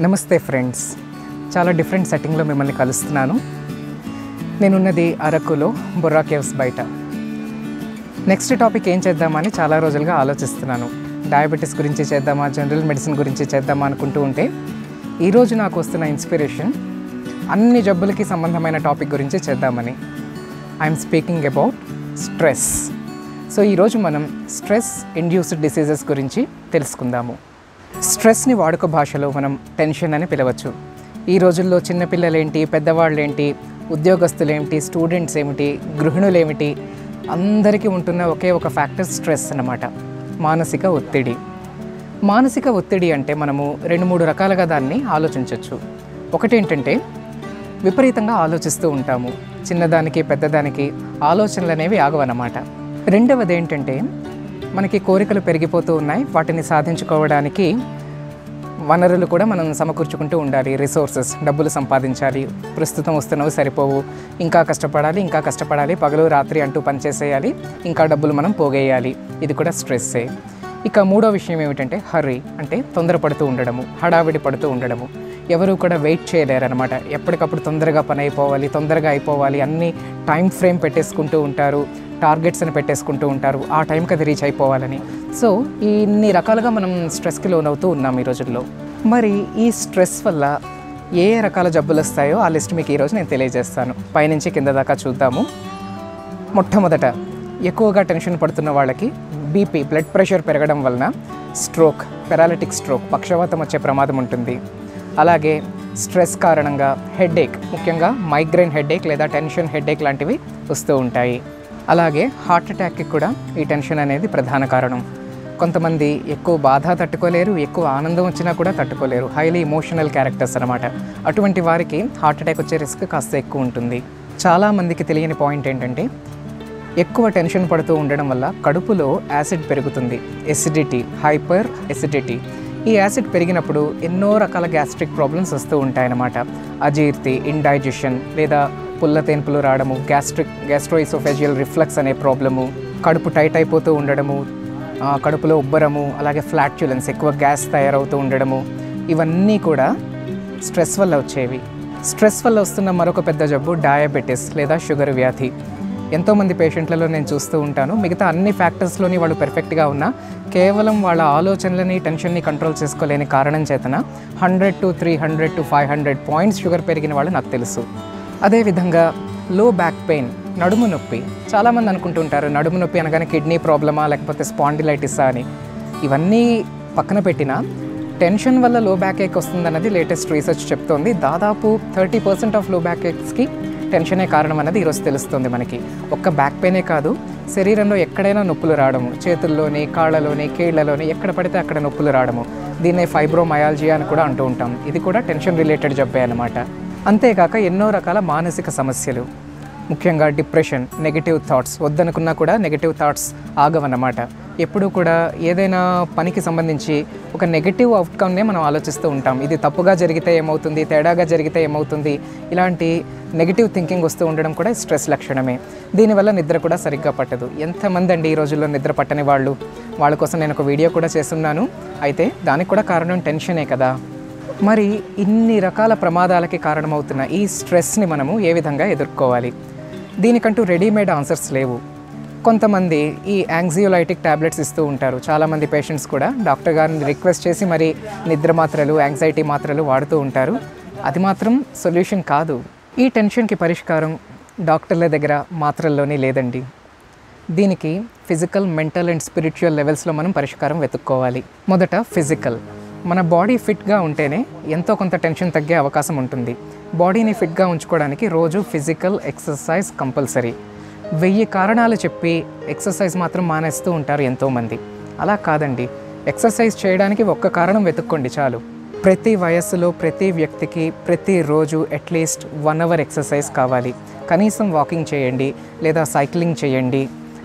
నమస్తే ఫ్రెండ్స్, చాలా డిఫరెంట్ సెట్టింగ్లో మిమ్మల్ని కలుస్తున్నాను. నేనున్నది అరకులో బొర్రా కేవ్స్ బయట. నెక్స్ట్ టాపిక్ ఏం చేద్దామని చాలా రోజులుగా ఆలోచిస్తున్నాను. డయాబెటీస్ గురించి చేద్దామా, జనరల్ మెడిసిన్ గురించి చేద్దామా అనుకుంటూ ఉంటే ఈరోజు నాకు వస్తున్న ఇన్స్పిరేషన్ అన్ని జబ్బులకి సంబంధమైన టాపిక్ గురించి చేద్దామని. I'm speaking about stress. So ఈరోజు మనం స్ట్రెస్ ఇండ్యూస్డ్ డిసీజెస్ గురించి తెలుసుకుందాము. స్ట్రెస్ని వాడుక భాషలో మనం టెన్షన్ అని పిలవచ్చు. ఈ రోజుల్లో చిన్నపిల్లలేంటి, పెద్దవాళ్ళేంటి, ఉద్యోగస్తులేమిటి, స్టూడెంట్స్ ఏమిటి, గృహిణులేమిటి, అందరికీ ఉంటున్న ఒకే ఒక ఫ్యాక్టర్ స్ట్రెస్ అన్నమాట, మానసిక ఒత్తిడి. మానసిక ఒత్తిడి అంటే మనము 2-3 రకాలుగా దాన్ని ఆలోచించవచ్చు. ఒకటేంటంటే విపరీతంగా ఆలోచిస్తూ ఉంటాము, చిన్నదానికి పెద్దదానికి ఆలోచనలు అనేవి ఆగవన్నమాట. రెండవది ఏంటంటే మనకి కోరికలు పెరిగిపోతూ ఉన్నాయి, వాటిని సాధించుకోవడానికి వనరులు కూడా మనం సమకూర్చుకుంటూ ఉండాలి. రిసోర్సెస్, డబ్బులు సంపాదించాలి, ప్రస్తుతం వస్తున్నవి సరిపోవు, ఇంకా కష్టపడాలి, పగలు రాత్రి అంటూ పనిచేసేయాలి, ఇంకా డబ్బులు మనం పోగేయాలి. ఇది కూడా స్ట్రెస్సే. ఇక మూడో విషయం ఏమిటంటే హర్రీ, అంటే తొందరపడుతూ ఉండడము, హడావిడి పడుతూ ఉండడము. ఎవరు కూడా వెయిట్ చేయలేరనమాట. ఎప్పటికప్పుడు తొందరగా పని అయిపోవాలి, తొందరగా అయిపోవాలి, అన్నీ టైం ఫ్రేమ్ పెట్టేసుకుంటూ ఉంటారు, టార్గెట్స్ అని పెట్టేసుకుంటూ ఉంటారు, ఆ టైంకి అది రీచ్ అయిపోవాలని. సో ఇన్ని రకాలుగా మనం స్ట్రెస్కి లోనవుతూ ఉన్నాం ఈ రోజుల్లో. మరి ఈ స్ట్రెస్ వల్ల ఏ రకాల జబ్బులు వస్తాయో ఆ లిస్ట్ మీకు ఈరోజు నేను తెలియజేస్తాను. పైనుంచి కింద దాకా చూద్దాము. మొట్టమొదట ఎక్కువగా టెన్షన్ పడుతున్న వాళ్ళకి బీపీ, బ్లడ్ ప్రెషర్ పెరగడం వలన స్ట్రోక్, పెరాలిటిక్ స్ట్రోక్, పక్షవాతం వచ్చే ప్రమాదం ఉంటుంది. అలాగే స్ట్రెస్ కారణంగా హెడేక్, ముఖ్యంగా మైగ్రేన్ హెడేక్ లేదా టెన్షన్ హెడేక్ లాంటివి వస్తూ ఉంటాయి. అలాగే హార్ట్ అటాక్కి కూడా ఈ టెన్షన్ అనేది ప్రధాన కారణం. కొంతమంది ఎక్కువ బాధ తట్టుకోలేరు, ఎక్కువ ఆనందం వచ్చినా కూడా తట్టుకోలేరు, హైలీ ఇమోషనల్ క్యారెక్టర్స్ అనమాట. అటువంటి వారికి హార్ట్ అటాక్ వచ్చే రిస్క్ కాస్త ఎక్కువ ఉంటుంది. చాలామందికి తెలియని పాయింట్ ఏంటంటే ఎక్కువ టెన్షన్ పడుతూ ఉండడం వల్ల కడుపులో యాసిడ్ పెరుగుతుంది, ఎసిడిటీ, హైపర్ ఎసిడిటీ. ఈ యాసిడ్ పెరిగినప్పుడు ఎన్నో రకాల గ్యాస్ట్రిక్ ప్రాబ్లమ్స్ వస్తూ ఉంటాయన్నమాట. అజీర్తి, ఇండైజెషన్ లేదా పుల్ల తేన్పులు రావడము, గ్యాస్ట్రోఇసోఫేజియల్ రిఫ్లక్స్ అనే ప్రాబ్లము, కడుపు టైట్ అయిపోతూ ఉండడము, కడుపులో ఉబ్బరము, అలాగే ఫ్లాట్యులెన్స్, ఎక్కువ గ్యాస్ తయారవుతూ ఉండడము, ఇవన్నీ కూడా స్ట్రెస్ వల్ల వచ్చేవి. స్ట్రెస్ వల్ల వస్తున్న మరొక పెద్ద జబ్బు డయాబెటీస్ లేదా షుగర్ వ్యాధి. ఎంతోమంది పేషెంట్లలో నేను చూస్తూ ఉంటాను, మిగతా అన్ని ఫ్యాక్టర్స్లోని వాళ్ళు పర్ఫెక్ట్గా ఉన్నా కేవలం వాళ్ళ ఆలోచనలని, టెన్షన్ని కంట్రోల్ చేసుకోలేని కారణం చేతన 100 to 300 to 500 పాయింట్స్ షుగర్ పెరిగిన వాళ్ళు నాకు తెలుసు. అదేవిధంగా లో బ్యాక్ పెయిన్, నడుము నొప్పి. చాలామంది అనుకుంటుంటారు నడుము నొప్పి అనగానే కిడ్నీ ప్రాబ్లమా లేకపోతే స్పాండిలైటిసా అని. ఇవన్నీ పక్కన పెట్టినా టెన్షన్ వల్ల లో బ్యాక్ ఏక్ వస్తుందన్నది లేటెస్ట్ రీసెర్చ్ చెప్తోంది. దాదాపు 30% ఆఫ్ లో బ్యాక్ ఏక్స్కి టెన్షనే కారణం అన్నది ఈరోజు తెలుస్తుంది మనకి. ఒక్క బ్యాక్ పెయినే కాదు, శరీరంలో ఎక్కడైనా నొప్పులు రావడము, చేతుల్లోని, కాళ్ళలోని, కీళ్లలోని, ఎక్కడ పడితే అక్కడ నొప్పులు రావడము, దీన్నే ఫైబ్రోమయాల్జియా అని కూడా అంటూ ఉంటాం. ఇది కూడా టెన్షన్ రిలేటెడ్ జబ్బే అన్నమాట. అంతేకాక ఎన్నో రకాల మానసిక సమస్యలు, ముఖ్యంగా డిప్రెషన్, నెగిటివ్ థాట్స్. వద్దనుకున్నా కూడా నెగిటివ్ థాట్స్ ఆగవన్నమాట. ఎప్పుడూ కూడా ఏదైనా పనికి సంబంధించి ఒక నెగిటివ్ అవుట్కమ్నే మనం ఆలోచిస్తూ ఉంటాం. ఇది తప్పుగా జరిగితే ఏమవుతుంది, తేడాగా జరిగితే ఏమవుతుంది, ఇలాంటి నెగిటివ్ థింకింగ్ వస్తూ ఉండడం కూడా స్ట్రెస్ లక్షణమే. దీనివల్ల నిద్ర కూడా సరిగ్గా పట్టదు. ఎంతమంది అండి ఈ రోజుల్లో నిద్ర పట్టని వాళ్ళు. వాళ్ళ కోసం నేను ఒక వీడియో కూడా చేస్తున్నాను. అయితే దానికి కూడా కారణం టెన్షనే కదా. మరి ఇన్ని రకాల ప్రమాదాలకి కారణమవుతున్న ఈ స్ట్రెస్ని మనము ఏ విధంగా ఎదుర్కోవాలి? దీనికంటూ రెడీమేడ్ ఆన్సర్స్ లేవు. కొంతమంది ఈ యాంగ్జియోలైటిక్ ట్యాబ్లెట్స్ ఇస్తూ ఉంటారు. చాలామంది పేషెంట్స్ కూడా డాక్టర్ గారిని రిక్వెస్ట్ చేసి మరి నిద్ర మాత్రలు, యాంగ్జైటీ మాత్రలు వాడుతూ ఉంటారు. అది మాత్రం సొల్యూషన్ కాదు. ఈ టెన్షన్కి పరిష్కారం డాక్టర్ల దగ్గర మాత్రల్లోనే లేదండి. దీనికి ఫిజికల్, మెంటల్ అండ్ స్పిరిచువల్ లెవెల్స్లో మనం పరిష్కారం వెతుక్కోవాలి. మొదట ఫిజికల్. మన బాడీ ఫిట్గా ఉంటేనే ఎంతో కొంత టెన్షన్ తగ్గే అవకాశం ఉంటుంది. బాడీని ఫిట్గా ఉంచుకోవడానికి రోజు ఫిజికల్ ఎక్సర్సైజ్ కంపల్సరీ. 1000 కారణాలు చెప్పి ఎక్సర్సైజ్ మాత్రం మానేస్తూ ఉంటారు ఎంతోమంది. అలా కాదండి, ఎక్సర్సైజ్ చేయడానికి ఒక్క కారణం వెతుక్కోండి చాలు. ప్రతి వయస్సులో ప్రతి వ్యక్తికి ప్రతిరోజు అట్లీస్ట్ 1 hour ఎక్సర్సైజ్ కావాలి. కనీసం వాకింగ్ చేయండి, లేదా సైక్లింగ్ చేయండి,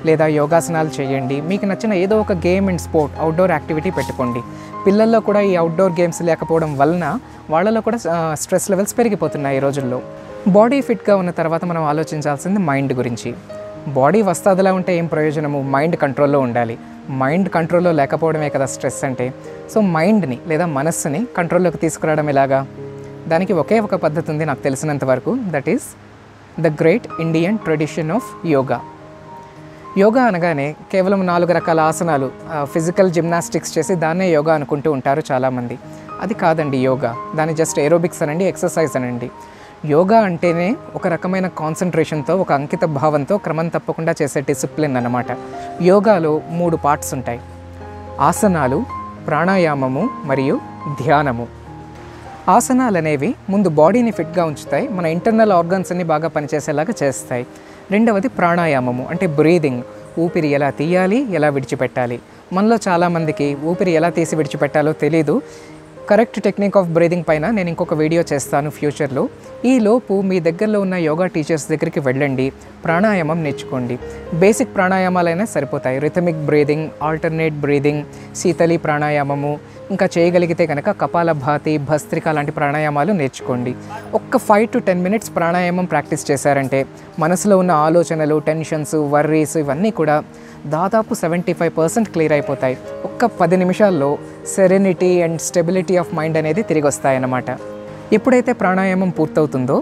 లేదా యోగాసనాలు చేయండి. మీకు నచ్చిన ఏదో ఒక game and sport, outdoor activity పెట్టుకోండి. పిల్లల్లో కూడా ఈ అవుట్డోర్ గేమ్స్ లేకపోవడం వలన వాళ్ళలో కూడా స్ట్రెస్ లెవెల్స్ పెరిగిపోతున్నాయి ఈ రోజుల్లో. బాడీ ఫిట్గా ఉన్న తర్వాత మనం ఆలోచించాల్సింది మైండ్ గురించి. బాడీ వస్తాదలా ఉంటే ఏం ప్రయోజనము? మైండ్ కంట్రోల్లో ఉండాలి. మైండ్ కంట్రోల్లో లేకపోవడమే కదా స్ట్రెస్ అంటే. సో మైండ్ని లేదా మనస్సుని కంట్రోల్లోకి తీసుకురావడం ఎలాగా? దానికి ఒకే ఒక పద్ధతి ఉంది నాకు తెలిసినంత వరకు, that is the great Indian tradition of yoga. Yoga అనగానే కేవలం 4 రకాల ఆసనాలు, ఫిజికల్ జిమ్నాస్టిక్స్ చేసి దాన్నే యోగా అనుకుంటూ ఉంటారు చాలామంది. అది కాదండి యోగా. దాన్ని జస్ట్ ఏరోబిక్స్ అనండి, ఎక్సర్సైజ్ అనండి. యోగా అంటేనే ఒక రకమైన కాన్సన్ట్రేషన్తో, ఒక అంకిత భావంతో క్రమం తప్పకుండా చేసే డిసిప్లిన్ అన్నమాట. యోగాలో 3 పార్ట్స్ ఉంటాయి: ఆసనాలు, ప్రాణాయామము మరియు ధ్యానము. ఆసనాలు అనేవి ముందు బాడీని ఫిట్గా ఉంచుతాయి, మన ఇంటర్నల్ ఆర్గన్స్ అన్ని బాగా పనిచేసేలాగా చేస్తాయి. రెండవది ప్రాణాయామము, అంటే బ్రీదింగ్, ఊపిరి ఎలా తీయాలి, ఎలా విడిచిపెట్టాలి. మనలో చాలామందికి ఊపిరి ఎలా తీసి విడిచిపెట్టాలో తెలీదు. కరెక్ట్ టెక్నిక్ ఆఫ్ బ్రీదింగ్ పైన నేను ఇంకొక వీడియో చేస్తాను ఫ్యూచర్లో. ఈలోపు మీ దగ్గరలో ఉన్న యోగా టీచర్స్ దగ్గరికి వెళ్ళండి, ప్రాణాయామం నేర్చుకోండి. బేసిక్ ప్రాణాయామాలైనా సరిపోతాయి. రిథమిక్ బ్రీదింగ్, ఆల్టర్నేట్ బ్రీదింగ్, శీతలి ప్రాణాయామము, ఇంకా చేయగలిగితే కనుక కపాలభాతి, భస్త్రిక లాంటి ప్రాణాయామాలు నేర్చుకోండి. ఒక్క 5 to 10 minutes ప్రాణాయామం ప్రాక్టీస్ చేశారంటే మనసులో ఉన్న ఆలోచనలు, టెన్షన్స్, వర్రీస్ ఇవన్నీ కూడా దాదాపు 75% క్లియర్ అయిపోతాయి. ఒక్క 10 నిమిషాల్లో serenity and stability of mind అనేది తిరిగి వస్తాయన్నమాట. ఎప్పుడైతే ప్రాణాయామం పూర్తవుతుందో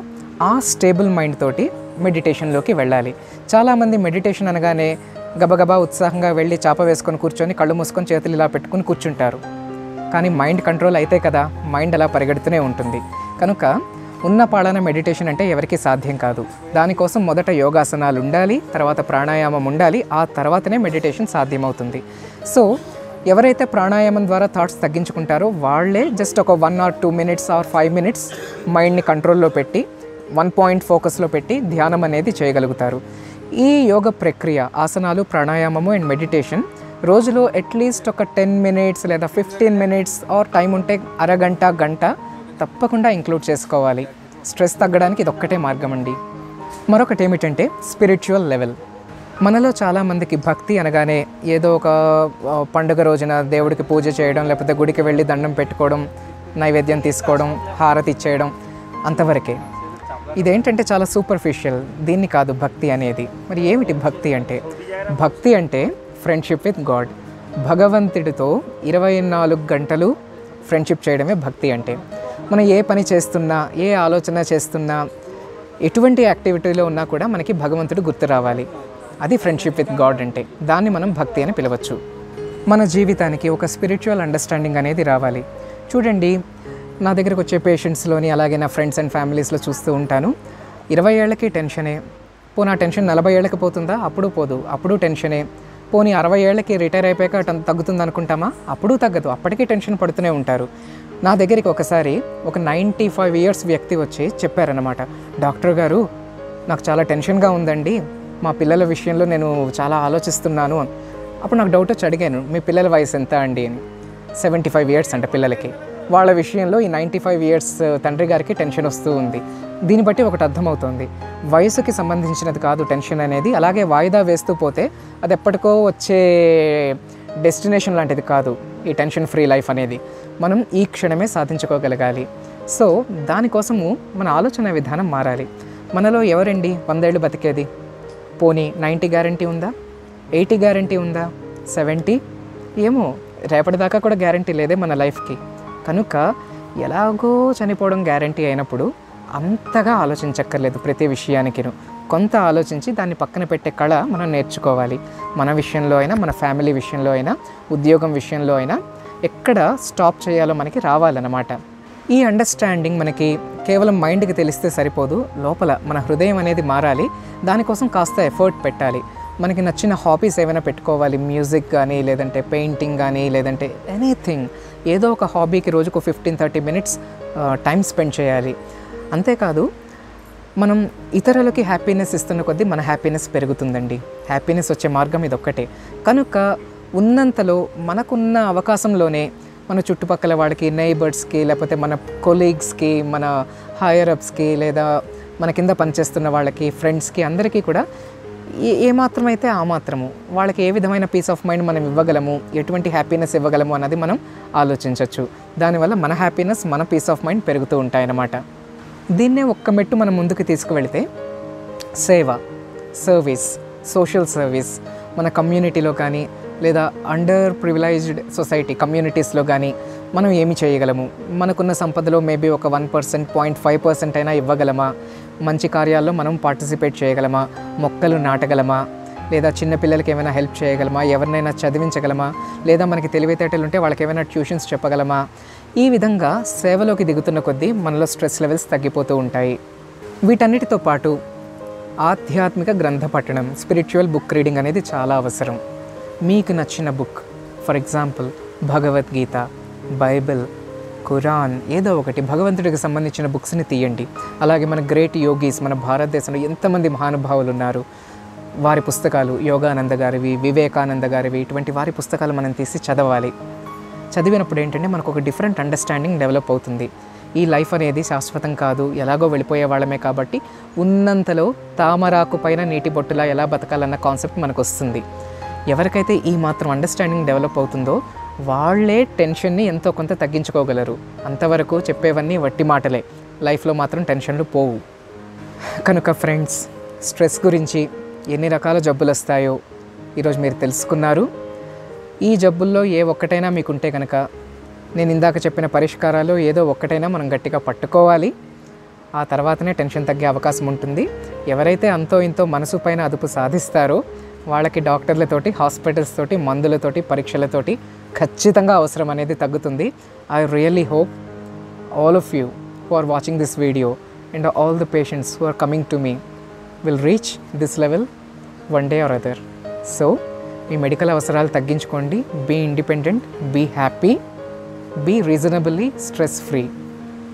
ఆ స్టేబుల్ మైండ్ తోటి మెడిటేషన్లోకి వెళ్ళాలి. చాలామంది మెడిటేషన్ అనగానే గబగబా ఉత్సాహంగా వెళ్ళి చాప వేసుకొని కూర్చొని కళ్ళు మూసుకొని చేతులు ఇలా పెట్టుకుని కూర్చుంటారు. కానీ మైండ్ కంట్రోల్ అయితే కదా మైండ్ అలా పరిగెడుతూనే ఉంటుంది. కనుక ఉన్న పాడన మెడిటేషన్ అంటే ఎవరికీ సాధ్యం కాదు. దానికోసం మొదట యోగాసనాలు ఉండాలి, తర్వాత ప్రాణాయామం ఉండాలి, ఆ తర్వాతనే మెడిటేషన్ సాధ్యమవుతుంది. సో ఎవరైతే ప్రాణాయామం ద్వారా థాట్స్ తగ్గించుకుంటారో వాళ్ళే జస్ట్ ఒక 1 or 2 minutes or 5 minutes మైండ్ని కంట్రోల్లో పెట్టి 1 point ఫోకస్లో పెట్టి ధ్యానం అనేది చేయగలుగుతారు. ఈ యోగ ప్రక్రియ, ఆసనాలు, ప్రాణాయామము అండ్ మెడిటేషన్ రోజులో అట్లీస్ట్ ఒక 10 minutes లేదా 15 minutes ఆర్ టైం ఉంటే అరగంట, గంట తప్పకుండా ఇంక్లూడ్ చేసుకోవాలి. స్ట్రెస్ తగ్గడానికి ఇది ఒక్కటే మార్గం అండి. మరొకటి ఏమిటంటే స్పిరిచువల్ లెవెల్. మనలో చాలామందికి భక్తి అనగానే ఏదో ఒక పండుగ రోజున దేవుడికి పూజ చేయడం, లేకపోతే గుడికి వెళ్ళి దండం పెట్టుకోవడం, నైవేద్యం తీసుకోవడం, హారతి ఇచ్చేయడం, అంతవరకే. ఇదేంటంటే చాలా సూపర్ఫిషియల్. దీన్ని కాదు భక్తి అనేది. మరి ఏమిటి భక్తి అంటే? భక్తి అంటే ఫ్రెండ్షిప్ విత్ గాడ్. భగవంతుడితో 24 గంటలు ఫ్రెండ్షిప్ చేయడమే భక్తి అంటే. మనం ఏ పని చేస్తున్నా, ఏ ఆలోచన చేస్తున్నా, ఎటువంటి యాక్టివిటీలో ఉన్నా కూడా మనకి భగవంతుడు గుర్తు రావాలి. అది ఫ్రెండ్షిప్ విత్ గాడ్ అంటే. దాన్ని మనం భక్తి అని పిలవచ్చు. మన జీవితానికి ఒక స్పిరిచువల్ అండర్స్టాండింగ్ అనేది రావాలి. చూడండి, నా దగ్గరకు వచ్చే పేషెంట్స్లోని, అలాగే నా ఫ్రెండ్స్ అండ్ ఫ్యామిలీస్లో చూస్తూ ఉంటాను. 20 ఏళ్ళకి టెన్షనే. పోనీ ఆ టెన్షన్ 40 ఏళ్ళకి పోతుందా? అప్పుడు పోదు, అప్పుడు టెన్షనే. పోనీ 60 ఏళ్ళకి రిటైర్ అయిపోయాక తగ్గుతుంది అనుకుంటామా? అప్పుడు తగ్గదు, అప్పటికీ టెన్షన్ పడుతూనే ఉంటారు. నా దగ్గరికి ఒకసారి ఒక 95 years వ్యక్తి వచ్చి చెప్పారన్నమాట, డాక్టర్ గారు నాకు చాలా టెన్షన్గా ఉందండి, మా పిల్లల విషయంలో నేను చాలా ఆలోచిస్తున్నాను. అప్పుడు నాకు డౌట్ వచ్చి అడిగాను, మీ పిల్లల వయసు ఎంత అండి అని. 75 years అంట పిల్లలకి. వాళ్ళ విషయంలో ఈ 95 years తండ్రి గారికి టెన్షన్ వస్తూ ఉంది. దీన్ని బట్టి ఒకటి అర్థమవుతుంది, వయసుకి సంబంధించినది కాదు టెన్షన్ అనేది. అలాగే వాయిదా వేస్తూ పోతే అది ఎప్పటికో వచ్చే డెస్టినేషన్ లాంటిది కాదు ఈ టెన్షన్ ఫ్రీ లైఫ్ అనేది. మనం ఈ క్షణమే సాధించుకోగలగాలి. సో దానికోసము మన ఆలోచన విధానం మారాలి. మనలో ఎవరండి 100 ఏళ్ళు బతికేది? పోనీ 90 గ్యారంటీ ఉందా? 80 గ్యారంటీ ఉందా? 70? ఏమో, రేపటిదాకా కూడా గ్యారంటీ లేదే మన లైఫ్కి. కనుక ఎలాగో చనిపోవడం గ్యారంటీ అయినప్పుడు అంతగా ఆలోచించక్కర్లేదు ప్రతి విషయానికిను. కొంత ఆలోచించి దాన్ని పక్కన పెట్టే కళ మనం నేర్చుకోవాలి. మన విషయంలో అయినా, మన ఫ్యామిలీ విషయంలో అయినా, ఉద్యోగం విషయంలో అయినా ఎక్కడ స్టాప్ చేయాలో మనకి రావాలన్నమాట. ఈ అండర్స్టాండింగ్ మనకి కేవలం మైండ్కి తెలిస్తే సరిపోదు, లోపల మన హృదయం అనేది మారాలి. దానికోసం కాస్త ఎఫర్ట్ పెట్టాలి. మనకి నచ్చిన హాబీస్ ఏమైనా పెట్టుకోవాలి. మ్యూజిక్ కానీ, లేదంటే పెయింటింగ్ కానీ, లేదంటే ఎనీథింగ్. ఏదో ఒక హాబీకి రోజుకు 15-30 minutes టైం స్పెండ్ చేయాలి. అంతేకాదు, మనం ఇతరులకి హ్యాపీనెస్ ఇస్తున్న కొద్దీ మన హ్యాపీనెస్ పెరుగుతుందండి. హ్యాపీనెస్ వచ్చే మార్గం ఇదొక్కటే. కనుక ఉన్నంతలో మనకున్న అవకాశంలోనే మన చుట్టుపక్కల వాడికి, నైబర్స్కి, లేకపోతే మన కొలీగ్స్కి, మన హైయర్ అప్స్కి, లేదా మన కింద పనిచేస్తున్న వాళ్ళకి, ఫ్రెండ్స్కి, అందరికీ కూడా ఏమాత్రమైతే ఆ మాత్రము వాళ్ళకి ఏ విధమైన పీస్ ఆఫ్ మైండ్ మనం ఇవ్వగలము, ఎటువంటి హ్యాపీనెస్ ఇవ్వగలము అన్నది మనం ఆలోచించవచ్చు. దానివల్ల మన హ్యాపీనెస్, మన పీస్ ఆఫ్ మైండ్ పెరుగుతూ ఉంటాయన్నమాట. దీన్నే ఒక్క మెట్టు మనం ముందుకు తీసుకువెళితే సేవ, సర్వీస్, సోషల్ సర్వీస్, మన కమ్యూనిటీలో కానీ, లేదా అండర్ ప్రివిలైజ్డ్ సొసైటీ కమ్యూనిటీస్లో కానీ మనం ఏమి చేయగలము, మనకున్న సంపదలో మేబీ ఒక 1%, 0.5% అయినా ఇవ్వగలమా, మంచి కార్యాల్లో మనం పార్టిసిపేట్ చేయగలమా, మొక్కలు నాటగలమా, లేదా చిన్నపిల్లలకి ఏమైనా హెల్ప్ చేయగలమా, ఎవరినైనా చదివించగలమా, లేదా మనకి తెలివితేటలు ఉంటే వాళ్ళకి ఏమైనా ట్యూషన్స్ చెప్పగలమా. ఈ విధంగా సేవలోకి దిగుతున్న కొద్దీ మనలో స్ట్రెస్ లెవెల్స్ తగ్గిపోతూ ఉంటాయి. వీటన్నిటితో పాటు ఆధ్యాత్మిక గ్రంథ పఠనం, స్పిరిచువల్ బుక్ రీడింగ్ అనేది చాలా అవసరం. మీకు నచ్చిన book, for example Bhagavad Gita, Bible, Quran, ఏదో ఒకటి భగవంతుడికి సంబంధించిన బుక్స్ని తీయండి. అలాగే మన గ్రేట్ యోగీస్, మన భారతదేశంలో ఎంతమంది మహానుభావులు ఉన్నారు, వారి పుస్తకాలు, యోగానంద గారివి, వివేకానంద గారివి, ఇటువంటి వారి పుస్తకాలు మనం తీసి చదవాలి. చదివినప్పుడు ఏంటంటే మనకు ఒక డిఫరెంట్ అండర్స్టాండింగ్ డెవలప్ అవుతుంది. ఈ లైఫ్ అనేది శాశ్వతం కాదు, ఎలాగో వెళ్ళిపోయే వాళ్ళమే, కాబట్టి ఉన్నంతలో తామరాకు పైన నీటి బొట్టులా ఎలా బతకాలన్న కాన్సెప్ట్ మనకు వస్తుంది. ఎవరికైతే ఈ మాత్రం అండర్స్టాండింగ్ డెవలప్ అవుతుందో వాళ్ళే టెన్షన్ని ఎంతో కొంత తగ్గించుకోగలరు. అంతవరకు చెప్పేవన్నీ వట్టి మాటలే, లైఫ్లో మాత్రం టెన్షన్లు పోవు. కనుక ఫ్రెండ్స్, స్ట్రెస్ గురించి, ఎన్ని రకాల జబ్బులు వస్తాయో ఈరోజు మీరు తెలుసుకున్నారు. ఈ జబ్బుల్లో ఏ ఒక్కటైనా మీకుంటే కనుక నేను ఇందాక చెప్పిన పరిష్కారాలు ఏదో ఒక్కటైనా మనం గట్టిగా పట్టుకోవాలి. ఆ తర్వాతనే టెన్షన్ తగ్గే అవకాశం ఉంటుంది. ఎవరైతే అంతో ఇంతో మనసు పైన అదుపు సాధిస్తారో వాళ్ళకి డాక్టర్లతోటి, హాస్పిటల్స్ తోటి, మందులతోటి, పరీక్షలతోటి ఖచ్చితంగా అవసరం అనేది తగ్గుతుంది. I really hope all of you who are watching this video and all the patients who are coming to me will reach this level one day or other. So, మీ మెడికల్ అవసరాలు తగ్గించుకోండి. Be independent, be happy, be reasonably stress free.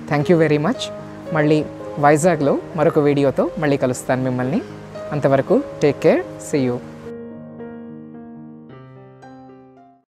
Thank you very much. మళ్ళీ వైజాగ్లో మరొక వీడియోతో మళ్ళీ కలుస్తాను మిమ్మల్ని. అంతవరకు టేక్ కేర్, సీ యూ.